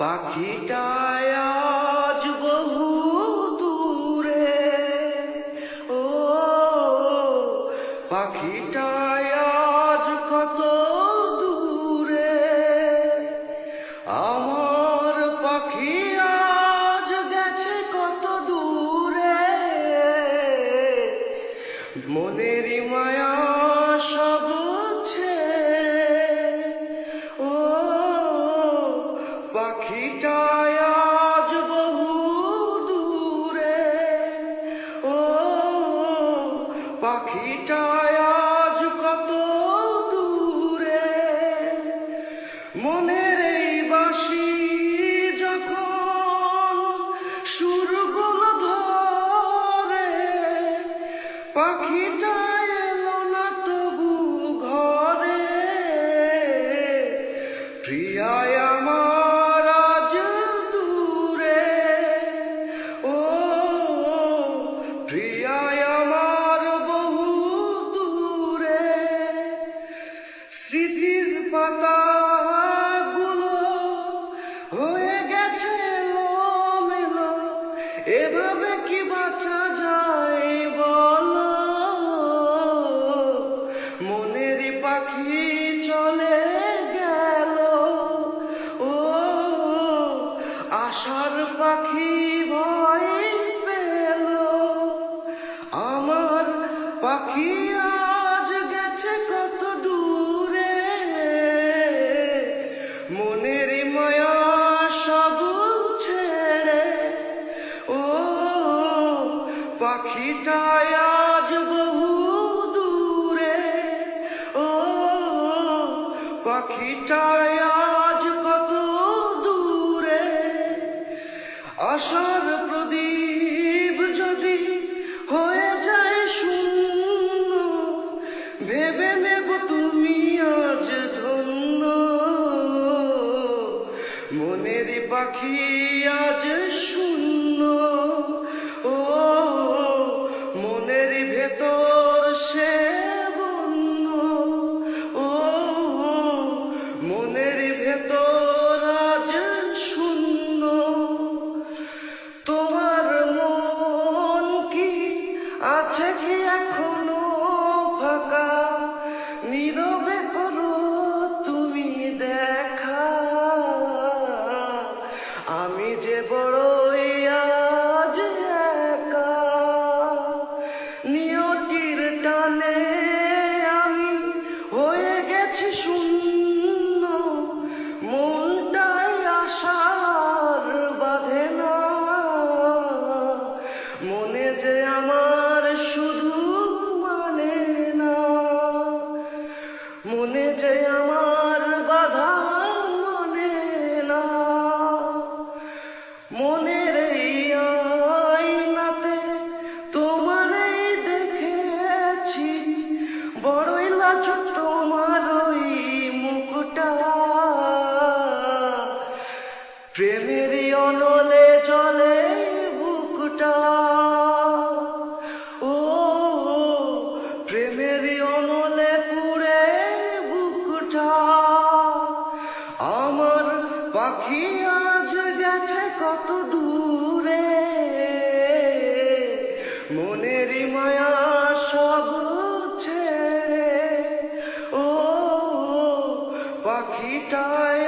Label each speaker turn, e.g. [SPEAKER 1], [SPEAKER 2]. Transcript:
[SPEAKER 1] পাখিটায় আজ বহু দূরে, ও পাখিটায় আজ কত দূরে। আমার পাখি আজ গেছে কত দূরে, মনেরই মায়া সব ছেড়ে। ও পাখিটায় আজ বহু দূরে, ও পাখিটায় আজ কত দূরে। মনের এই বাঁশি যখন সুরগুলো ধরে, পাখিটা এলো না তবু ঘরে। প্রিয়ায় আমার আজ দূরে, ও প্রিয়ায় আমার বহু দূরে। স্মৃতির পাতাগুলো হয়ে গেছে এলোমেলো, এভাবে কি বাঁচা যায় বলো। মনেরই পাখি চলে গেল, ও আশার পাখি ভয় পেল। আমার পাখি আজ গেছে কত দূরে, মনেরই মায়া সব ছেড়ে। ও পাখিটায় আজ বহু দূরে, ও পাখিটায় আজ কত দূরে। আশার প্রদীপ যদি হয়ে যায় শূন্য, ভেবে নেব তুমি আজ ধন্য। মনেরই পাখি আজ শূন্য, ও মনের ভেতর সে বন্য। ও মনের ভেতর আজ শূন্য। তোমার মন কি আছে কি এখনো ফাঁকা, নীরবে করো তুমি দেখা। আমি যে বড়ই আজ একা, নিয়তির টানে আমি হয়ে গেছি শূন্য। মনটায় আশার বাঁধে না, মনে যে আমার শুধু মানে না। মনে যে আমার বাধা মানে না। মনের এই আয়নাতে তোমারই দেখেছি, বড়ই লাজুক তোমার ওই মুখটা। প্রেমেরই অনলে জলে বুকটা, ও প্রেমেরই অনলে পুড়ে বুকটা। আমার পাখি আজ গেছে কত দূরে, মনেরই মায়া সব ছেড়ে। ও পাখিটায়